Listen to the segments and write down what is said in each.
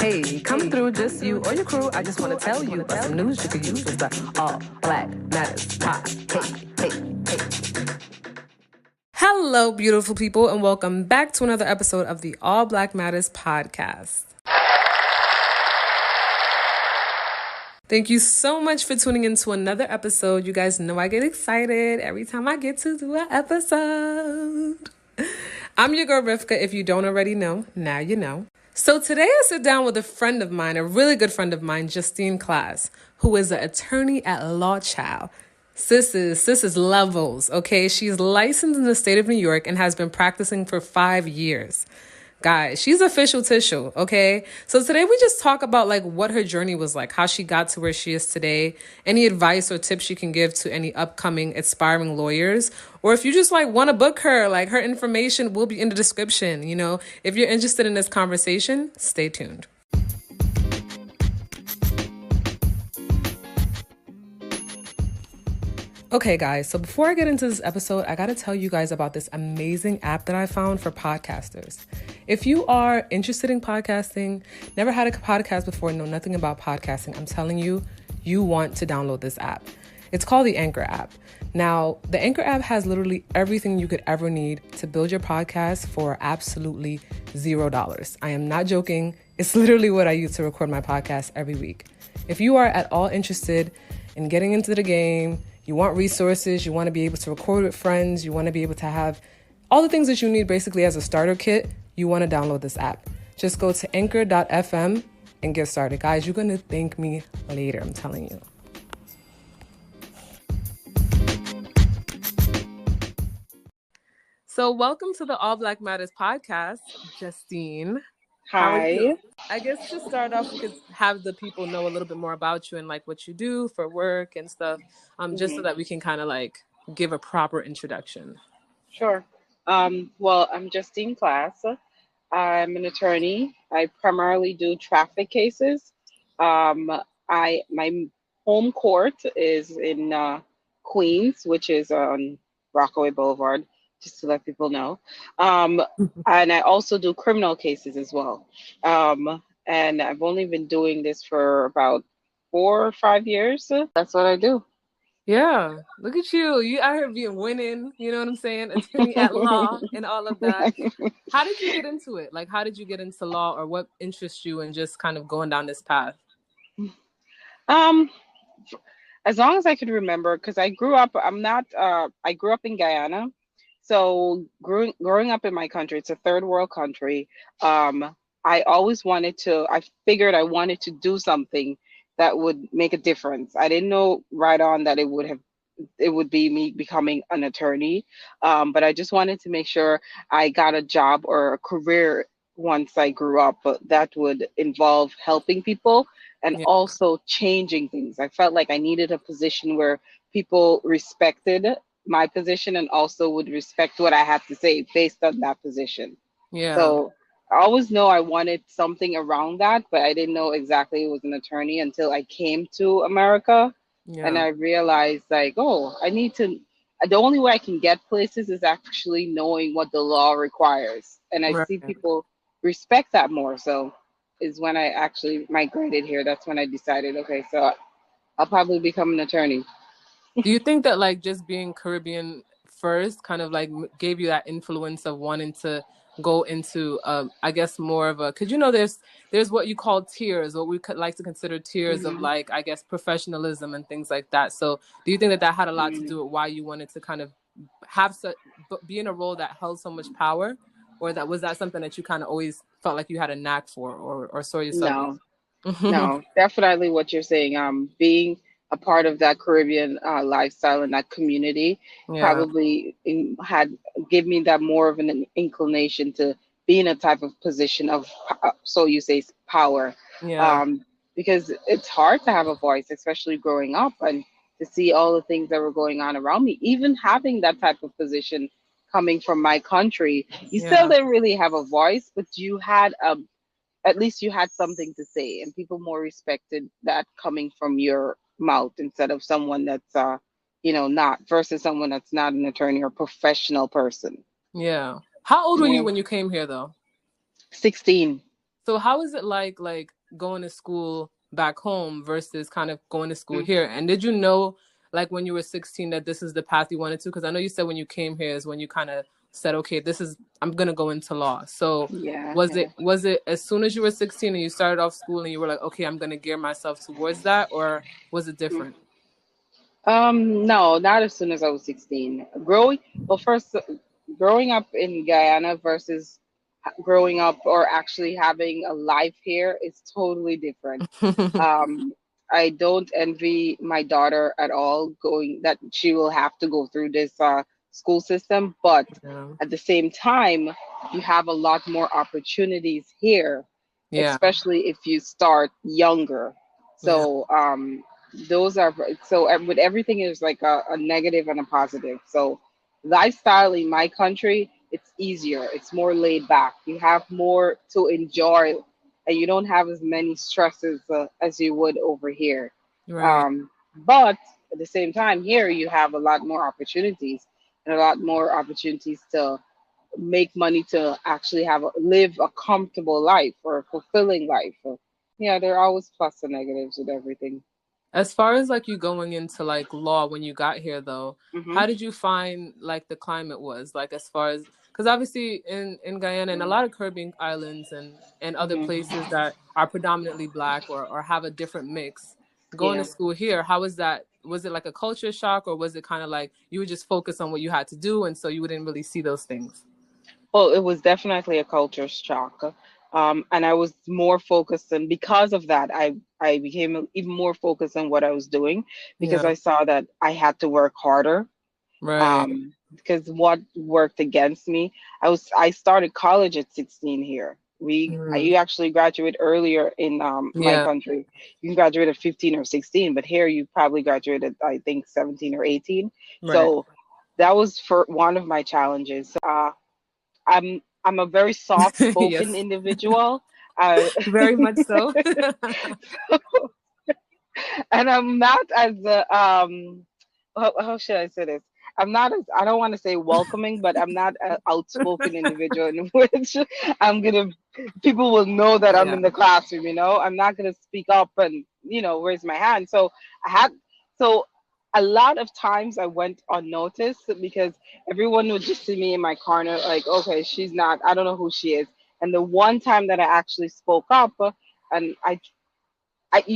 Hey, come through, just you or your crew. I just want to tell you about some news you could use. It's the All Black Matters Pod. Hey. Hello, beautiful people, and welcome back to another episode of the All Black Matters podcast. Thank you so much for tuning in to another episode. You guys know I get excited every time I get to do an episode. I'm your girl RIfka. If you don't already know, now you know. So today I sit down with a friend of mine, a really good friend of mine, Justine Klass, who is an attorney at law, child. Sis is levels, okay? She's licensed in the state of New York and has been practicing for 5 years. Guys, she's official tissue, okay? So today we just talk about like what her journey was like, how she got to where she is today, any advice or tips she can give to any upcoming aspiring lawyers, or if you just like want to book her, like her information will be in the description, you know? If you're interested in this conversation, stay tuned. Okay, guys, so before I get into this episode, I got to tell you guys about this amazing app that I found for podcasters. If you are interested in podcasting, never had a podcast before, know nothing about podcasting, I'm telling you, you want to download this app. It's called the Anchor app. Now, the Anchor app has literally everything you could ever need to build your podcast for absolutely $0. I am not joking. It's literally what I use to record my podcast every week. If you are at all interested in getting into the game, you want resources, you want to be able to record with friends, you want to be able to have all the things that you need basically as a starter kit, you want to download this app. Just go to anchor.fm and get started. Guys, you're going to thank me later, I'm telling you. So welcome to the All Black Matters podcast, Justine. Hi. I guess to start off, we could have the people know a little bit more about you and like what you do for work and stuff, just so that we can kind of like give a proper introduction. Sure. Well, I'm Justine Klass. I'm an attorney. I primarily do traffic cases. My home court is in Queens, which is on Rockaway Boulevard, just to let people know. And I also do criminal cases as well. And I've only been doing this for about 4 or 5 years. That's what I do. Yeah, look at you. You out here being winning, you know what I'm saying? Attorney at law and all of that. How did you get into it? Like, how did you get into law, or what interests you in just kind of going down this path? As long as I could remember, because I grew up, I grew up in Guyana. So growing up in my country, it's a third world country. I figured I wanted to do something that would make a difference. I didn't know right on that it would be me becoming an attorney. But I just wanted to make sure I got a job or a career once I grew up, but that would involve helping people and also changing things. I felt like I needed a position where people respected my position and also would respect what I had to say based on that position. Yeah. So I always know I wanted something around that, but I didn't know exactly it was an attorney until I came to America. Yeah. And I realized like, the only way I can get places is actually knowing what the law requires. And I see people respect that more. So is when I actually migrated here. That's when I decided, okay, so I'll probably become an attorney. Do you think that like just being Caribbean first kind of like gave you that influence of wanting to go into, I guess more of a, because you know there's what you call tiers, what we could like to consider tiers of like, I guess, professionalism and things like that. So do you think that had a lot to do with why you wanted to kind of be in a role that held so much power, or was that something that you kind of always felt like you had a knack for, or saw yourself? No, definitely what you're saying. Being a part of that Caribbean lifestyle and that community probably give me that more of an inclination to be in a type of position of, so you say, power. Because it's hard to have a voice, especially growing up, and to see all the things that were going on around me. Even having that type of position coming from my country, you still didn't really have a voice, but you had at least you had something to say, and people more respected that coming from your mouth instead of someone that's not, versus someone that's not an attorney or professional person. Yeah. How old were you when you came here though? 16. So how is it like going to school back home versus kind of going to school here? And did you know, like when you were 16, that this is the path you wanted to? Because I know you said when you came here is when you kind of said, okay, I'm gonna go into law. So was it as soon as you were 16 and you started off school and you were like, okay, I'm gonna gear myself towards that, or was it different? No, not as soon as I was 16. First, growing up in Guyana versus growing up or actually having a life here is totally different. Um, I don't envy my daughter at all going that she will have to go through this school system, but Yeah. at the same time, you have a lot more opportunities here, Yeah. especially if you start younger. Yeah. So those are so with everything is like a negative and a positive. So lifestyle in my country, it's easier, it's more laid back, you have more to enjoy, and you don't have as many stresses as you would over here. Right. But at the same time, here you have a lot more opportunities and a lot more opportunities to make money to actually live a comfortable life or a fulfilling life. So, yeah, there are always plus and negatives with everything. As far as like you going into like law when you got here though, Hmm. how did you find like the climate was like as far as because obviously in Guyana and a lot of Caribbean islands and other places Hmm. that are predominantly black or have a different mix, going to Yeah. school here, how was that? Was it like a culture shock or was it kind of like you would just focus on what you had to do and so you wouldn't really see those things? Well, it was definitely a culture shock. And I was more focused, and because of that, I became even more focused on what I was doing because Yeah. I saw that I had to work harder. Right. Because what worked against me, I started college at 16 here. Mm. You actually graduate earlier in my Yeah. country. You can graduate at 15 or 16, but here you probably graduated, I think, 17 or 18. Right. So that was for one of my challenges. I'm a very soft spoken Yes. individual. Uh, Very much so. and I'm not as how should I say this? I don't want to say welcoming, but I'm not an outspoken individual in which I'm gonna people will know that I'm Yeah. in the classroom, I'm not gonna speak up and raise my hand. So I had so a lot of times I went unnoticed because everyone would just see me in my corner like, okay, I don't know who she is. And the one time that I actually spoke up, and I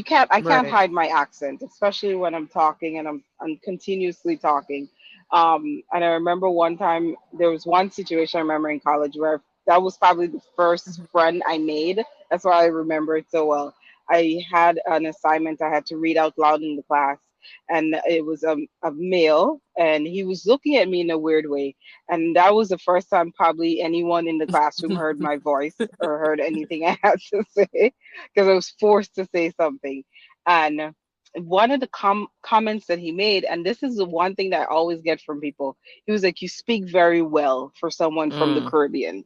can't Right. hide my accent, especially when I'm talking and I'm continuously talking. And I remember one time there was one situation I remember in college where that was probably the first Mhm. friend I made. That's why I remember it so well. I had an assignment I had to read out loud in the class, and it was a male, and he was looking at me in a weird way. And that was the first time probably anyone in the classroom heard my voice or heard anything I had to say because I was forced to say something. And one of the comments that he made, and this is the one thing that I always get from people, he was like, "You speak very well for someone from the Mm. Caribbean."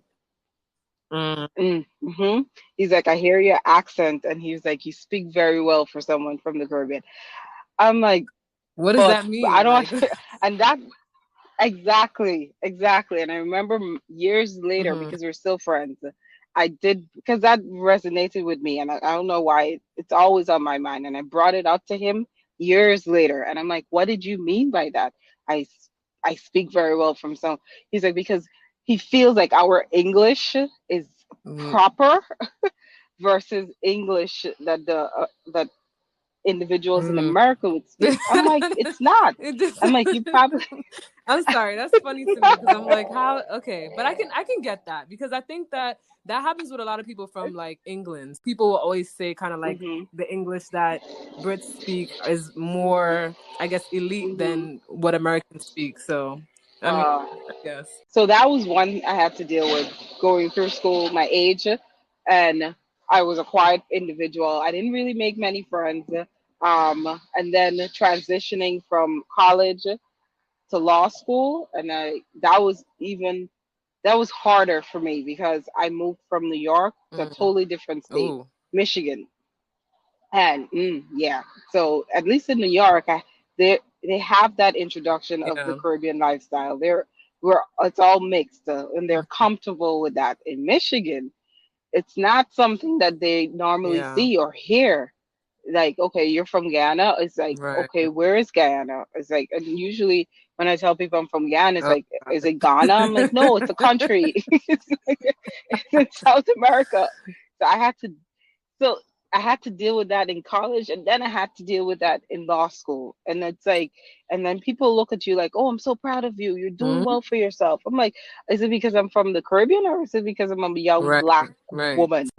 Mm. Mm-hmm. He's like, "I hear your accent," and he was like, "You speak very well for someone from the Caribbean." I'm like, What does but that I mean? don't, Like, and that exactly, exactly. And I remember years later, mhm. because we're still friends, I did, because that resonated with me. And I don't know why, it's always on my mind. And I brought it up to him years later. And I'm like, what did you mean by that? I, I speak very well from some. He's like, because he feels like our English is Mm. proper versus English that individuals in Mm. America would speak. I'm like, it's not. It just, I'm like, you probably. I'm sorry, that's funny to me because I'm like, how? Okay, but I can get that because I think that that happens with a lot of people from like England. People will always say kind of like Hmm. the English that Brits speak is more, I guess, elite Hmm. than what Americans speak. So, I mean, Uh, I guess. so that was one I had to deal with going through school, my age, and I was a quiet individual. I didn't really make many friends. And then transitioning from college to law school, and that was harder for me because I moved from New York to a Mm. totally different state, Oh, Michigan. And yeah, so at least in New York, they have that introduction of the yeah. Caribbean lifestyle. It's all mixed, and they're comfortable with that. In Michigan, it's not something that they normally see or hear. Like, okay, you're from Guyana. It's like, okay, where is Guyana? It's like, and usually when I tell people I'm from Guyana, it's like, is it Ghana? I'm like, no, it's a country. It's like, it's in South America. So I had to deal with that in college, and then I had to deal with that in law school. And it's like, and then people look at you like, oh, I'm so proud of you. You're doing well for yourself. I'm like, is it because I'm from the Caribbean, or is it because I'm a young Black woman?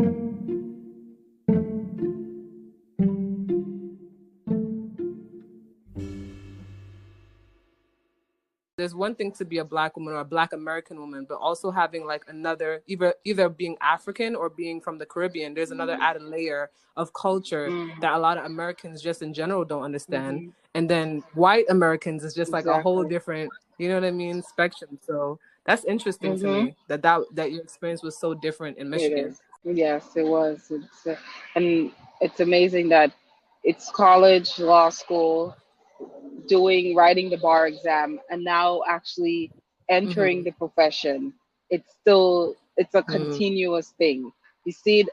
There's one thing to be a Black woman or a Black American woman, but also having like another, either being African or being from the Caribbean, there's another added layer of culture that a lot of Americans just in general don't understand. And then white Americans is just like a whole different, you know what I mean, spectrum. So that's interesting to me that your experience was so different in Michigan. It is. Yes, it was. And it's amazing that it's college, law school, writing the bar exam, and now actually entering the profession. It's a continuous thing. You see it,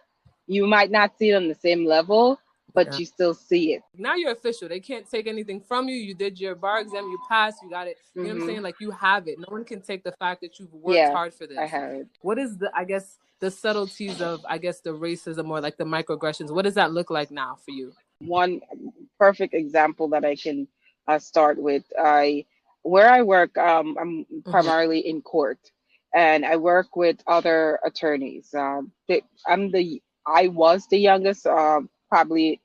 you might not see it on the same level, but you still see it. Now you're official. They can't take anything from you. You did your bar exam, you passed, you got it. You know what I'm saying? Like, you have it. No one can take the fact that you've worked hard for this. I have it. What is the subtleties of, the racism or like the microaggressions? What does that look like now for you? One perfect example that I can start with. Where I work, I'm primarily in court, and I work with other attorneys. I was the youngest. Probably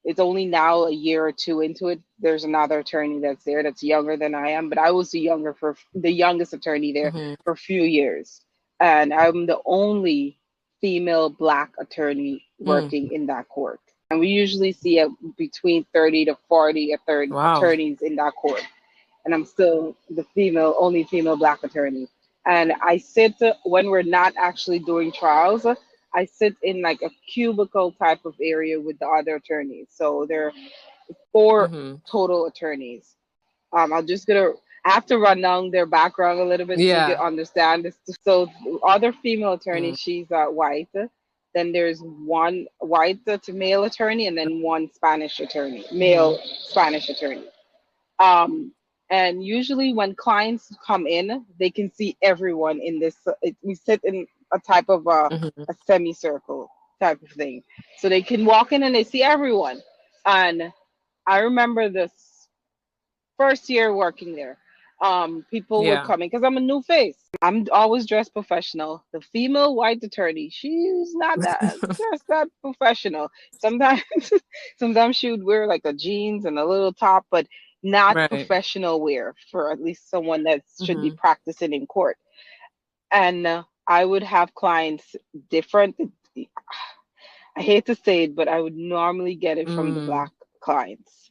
it's only now a year or two into it. There's another attorney that's there that's younger than I am, but I was the youngest attorney there for a few years, and I'm the only female Black attorney working in that court. And we usually see between 30 to 40 attorneys in that court. And I'm still the only female Black attorney. And I sit, when we're not actually doing trials, I sit in like a cubicle type of area with the other attorneys. So there are 4 total attorneys. I have to run down their background a little bit so you can understand this. So the other female attorney, she's white. Then there's one white to male attorney, and then one Spanish attorney, male Spanish attorney. And usually when clients come in, they can see everyone in this. We sit in a type of a semicircle type of thing. So they can walk in and they see everyone. And I remember this first year working there. People were coming because I'm a new face. I'm always dressed professional. The female white attorney, she's not dressed that professional. Sometimes she would wear like a jeans and a little top, but not professional wear for at least someone that should be practicing in court. And I would have clients different. I hate to say it, but I would normally get it from the Black clients.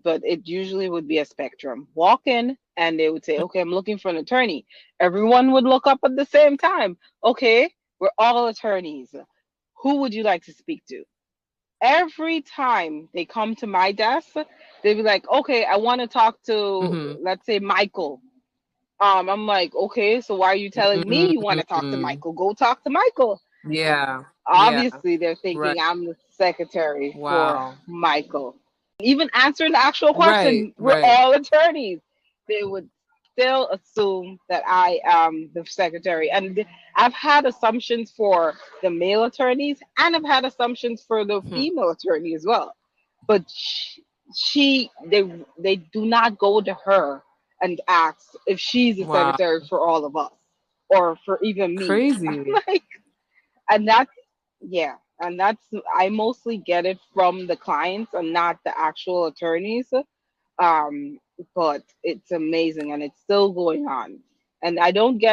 But it usually would be a spectrum. Walk in and they would say, okay, I'm looking for an attorney. Everyone would look up at the same time. Okay, we're all attorneys. Who would you like to speak to? Every time they come to my desk, they'd be like, okay, I want to talk to, let's say, Michael. I'm like, okay, so why are you telling me you want to talk to Michael? Go talk to Michael. Yeah. Obviously, they're thinking I'm the secretary for Michael. Even answering the actual question, we're all attorneys. They would still assume that I am the secretary. And I've had assumptions for the male attorneys, and I've had assumptions for the female attorney as well. But they do not go to her and ask if she's the secretary for all of us, or for even me. Crazy. I mostly get it from the clients and not the actual attorneys. But it's amazing, and it's still going on. And I don't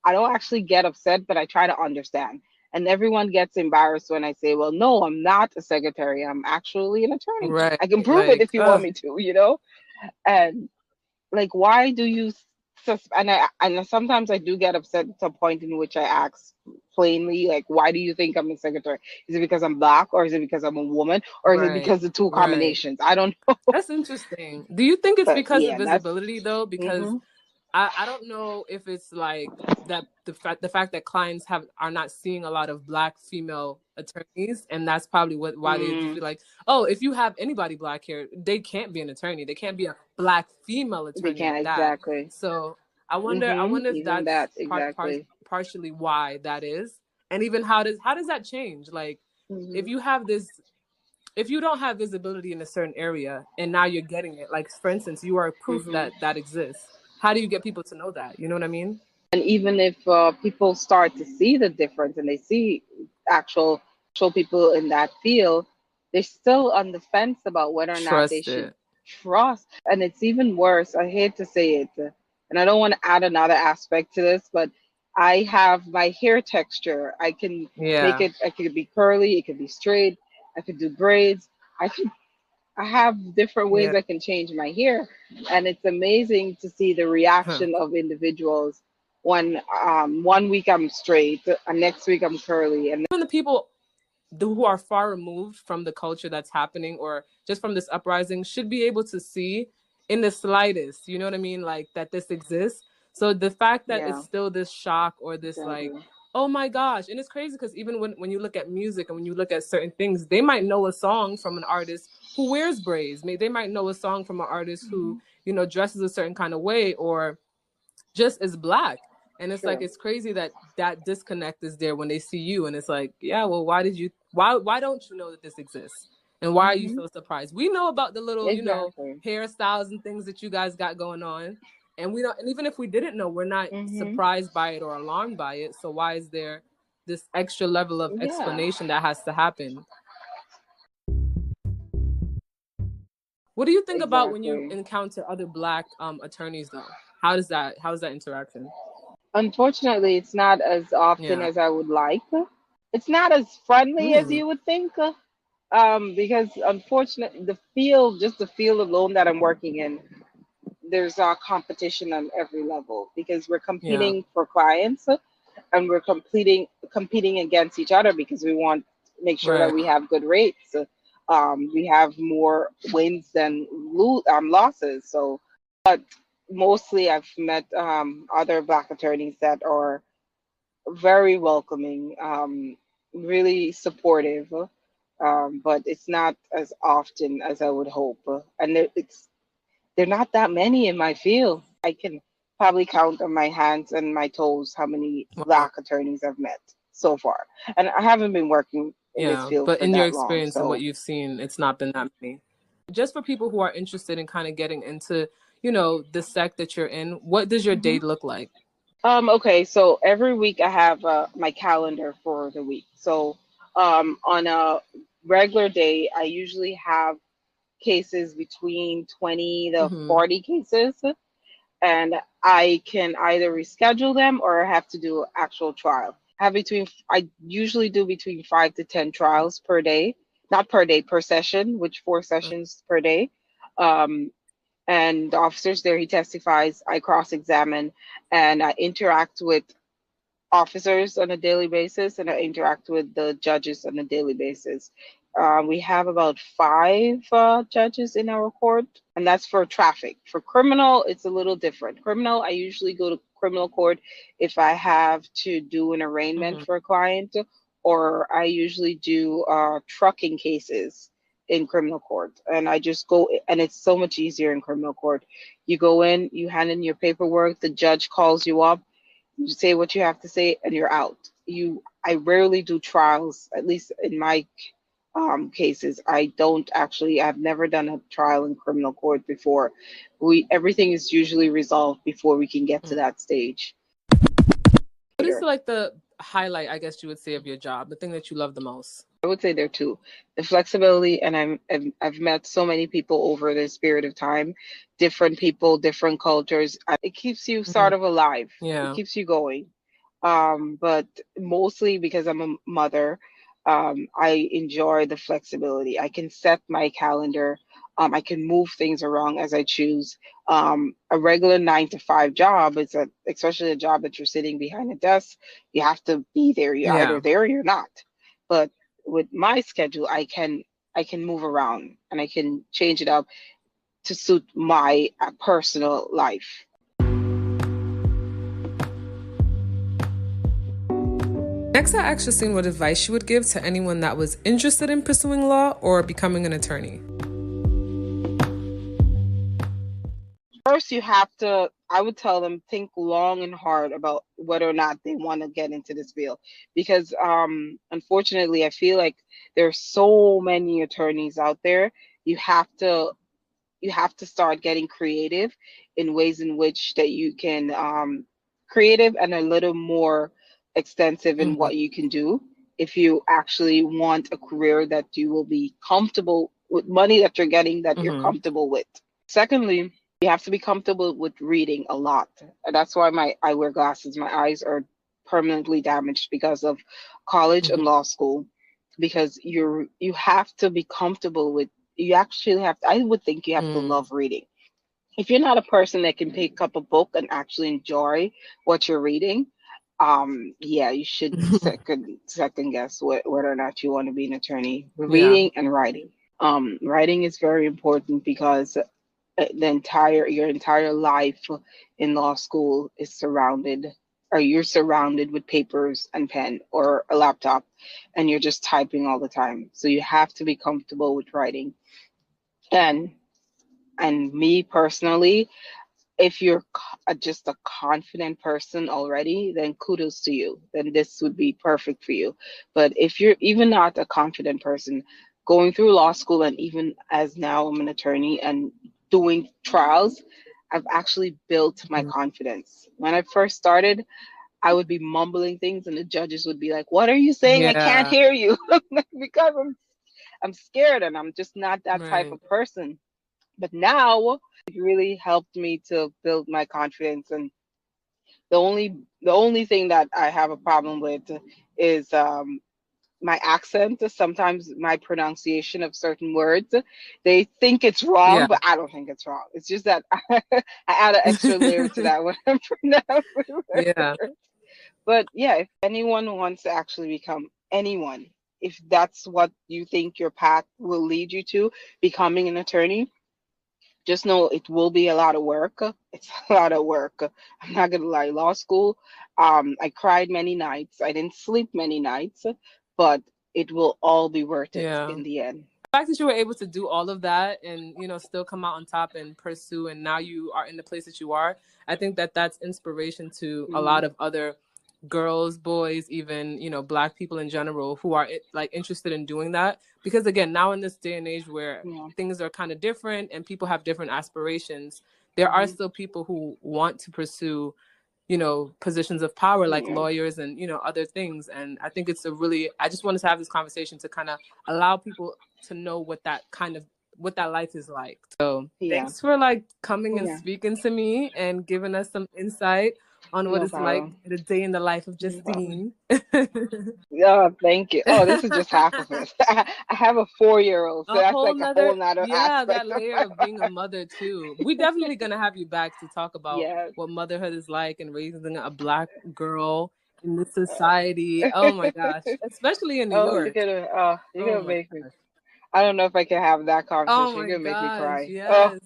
actually get upset, but I try to understand. And everyone gets embarrassed when I say, well, no, I'm not a secretary. I'm actually an attorney. I can prove it if you want me to, And like, why do you and sometimes I do get upset to a point in which I ask plainly, like, why do you think I'm a secretary? Is it because I'm Black, or is it because I'm a woman, or is it because of 2 combinations? I don't know. That's interesting. Do you think it's because of visibility though? Because I don't know if it's like that the fact that clients are not seeing a lot of Black female attorneys, and that's probably why they just feel like, oh, if you have anybody Black here, they can't be an attorney. They can't be a Black female They attorney can't, at that. exactly. So I wonder if Even that's that, exactly. partially why that is, and even how does that change? Like, if you have this, if you don't have visibility in a certain area and now you're getting it, like for instance, you are proof that that exists. How do you get people to know that? You know what I mean? And even if people start to see the difference and they see actual people in that field, they're still on the fence about whether or not they Trust should it. trust. And it's even worse. I hate to say it, and I don't want to add another aspect to this, but I have my hair texture. I can make Yeah. it. I could be curly. It could be straight. I could do braids. I could. I have different ways Yeah. I can change my hair, and it's amazing to see the Huh. reaction of individuals when 1 week I'm straight, and next week I'm curly, and Even the people who are far removed from the culture that's happening or just from this uprising should be able to see in the slightest, you know what I mean, like that this exists. So the fact that it's yeah, still this shock or this like, exactly. oh my gosh, and it's crazy because even when you look at music and when you look at certain things, they might know a song from an artist who wears braids. They might know a song from an artist who, you know, dresses a certain kind of way or just is Black. And it's like, True. it's crazy that that disconnect is there when they see you, and it's like, yeah, well, why don't you know that this exists, and why are you so surprised? We know about the little, you know, Exactly. hairstyles and things that you guys got going on, and we don't, and even if we didn't know, we're not Mm-hmm. surprised by it or alarmed by it. So why is there this extra level of Yeah, explanation that has to happen? What do you think about when you exactly. encounter other Black attorneys though? How's that interaction? Unfortunately, it's not as often Yeah. as I would like. It's not as friendly as Mm. you would think. Because unfortunately, just the field alone that I'm working in, there's competition on every level because we're Yeah. competing for clients, and we're competing against each other because we want to make sure that Right. we have good rates. We have more wins than losses. So, but mostly I've met other Black attorneys that are very welcoming, really supportive, but it's not as often as I would hope. And they're not that many in my field. I can probably count on my hands and my toes how many Wow. Black attorneys I've met so far. And I haven't been working in this Yeah. field But for in your that long. experience and what So, you've seen, it's not been that many. Just for people who are interested in kind of getting into, you know, the sect that you're in, what does your day mhm. look like? Okay, so every week I have my calendar for the week. So, on a regular day, I usually have cases between 20 to Mm-hmm. 40 cases, and I can either reschedule them or have to do actual trial. I usually do between 5 to 10 trials per day, not per day, per session, which 4 sessions per day. Um, and the officers there, he testifies, I cross examine, and I interact with officers on a daily basis, and I interact with the judges on a daily basis. We have about 5 judges in our court, and that's for traffic. For criminal, it's a little different. Criminal, I usually go to criminal court if I have to do an arraignment Mm-hmm. for a client, or I usually do trucking cases in criminal court. And I just go, and it's so much easier in criminal court. You go in, you hand in your paperwork, the judge calls you up, you say what you have to say, and you're out. I rarely do trials, at least in my cases. I've never done a trial in criminal court before. Everything is usually resolved before we can get to that stage. What is like the highlight, I guess you would say, of your job, the thing that you love the most? I would say there too, the flexibility, and I've met so many people over this period of time, different people, different cultures. It keeps you Mm-hmm. sort of alive. It Yeah. keeps you going. But mostly because I'm a mother, I enjoy the flexibility. I can set my calendar. I can move things around as I choose. A regular 9 to 5 job especially a job that you're sitting behind a desk. You have to be there. You're either Yeah. there or you're not. But with my schedule, I can move around and I can change it up to suit my personal life. Next, I asked Justine what advice she would give to anyone that was interested in pursuing law or becoming an attorney. First, I would tell them, think long and hard about whether or not they want to get into this field. Because unfortunately, I feel like there's so many attorneys out there. You have to start getting creative in ways in which that you can creative and a little more extensive in what you can do if you actually want a career that you will be comfortable with, money that you're getting that you're comfortable with. Secondly, you have to be comfortable with reading a lot. And that's why I wear glasses. My eyes are permanently damaged because of college and law school, because you have to be comfortable with, you actually have to, I would think you have to love reading. If you're not a person that can pick up a book and actually enjoy what you're reading, you should second guess whether or not you want to be an attorney. Reading and writing. Writing is very important because your entire life in law school is you're surrounded with papers and pen or a laptop, and you're just typing all the time. So you have to be comfortable with writing. And me personally, if you're just a confident person already, then kudos to you. Then this would be perfect for you. But if you're even not a confident person, going through law school, and even as now I'm an attorney and doing trials, I've actually built my confidence. When I first started, I would be mumbling things and the judges would be like, "What are you saying? I can't hear you." Because I'm scared and I'm just not that type of person. But now it really helped me to build my confidence. And the only thing that I have a problem with is my accent. Sometimes my pronunciation of certain words, they think it's wrong, but I don't think it's wrong. It's just that I add an extra layer to that when I'm pronouncing. But yeah, if anyone wants to actually become anyone, if that's what you think your path will lead you to, becoming an attorney, just know it will be a lot of work. It's a lot of work. I'm not gonna lie. Law school, I cried many nights. I didn't sleep many nights, but it will all be worth it in the end. The fact that you were able to do all of that and, still come out on top and pursue, and now you are in the place that you are, I think that that's inspiration to a lot of other girls, boys, even, Black people in general who are like interested in doing that. Because again, now in this day and age where things are kind of different and people have different aspirations, there are still people who want to pursue, positions of power, like lawyers and, other things. And I think I just wanted to have this conversation to kind of allow people to know what that life is like. So thanks for coming and speaking to me and giving us some insight on what it's like the day in the life of Justine. Yeah, thank you. Oh, this is just half of it. I have a 4-year-old, so that's like a whole nother aspect. That layer of being a mother too. We're definitely gonna have you back to talk about what motherhood is like and raising a Black girl in this society. Oh my gosh, especially in New York. You're gonna make me. I don't know if I can have that conversation. You're gonna make me cry. Yes.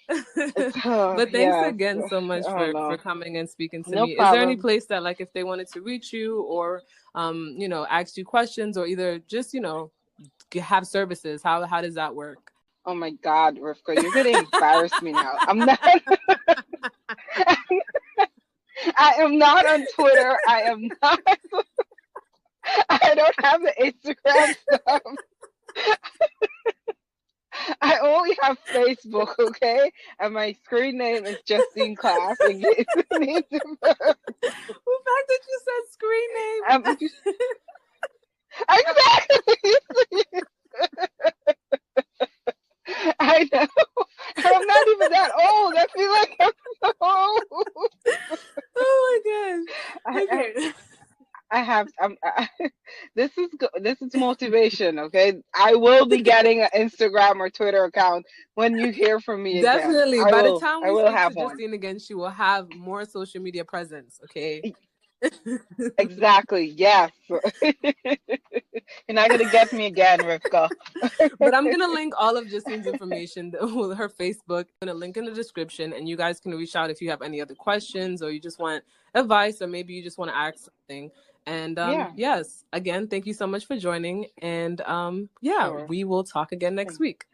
But thanks again so much for coming and speaking to me. Is there any place that if they wanted to reach you or ask you questions or either just have services, how does that work? Oh my God, RIfka, you're gonna embarrass me now. I'm not I am not on Twitter. I don't have the Instagram stuff. I only have Facebook, okay? And my screen name is Justine Klass. The fact that you said screen name. Exactly. I know. I'm not even that old. I feel like I'm so old. Oh my gosh. Okay. This is motivation, okay? I will be getting an Instagram or Twitter account when you hear from me Definitely. again. By the time we speak to Justine again, she will have more social media presence, okay? Exactly, yes. You're not going to get me again, RIfka. But I'm going to link all of Justine's information, her Facebook, I'm going to link in the description, and you guys can reach out if you have any other questions or you just want advice or maybe you just want to ask something. And yes, again, thank you so much for joining. And sure. We will talk again next week.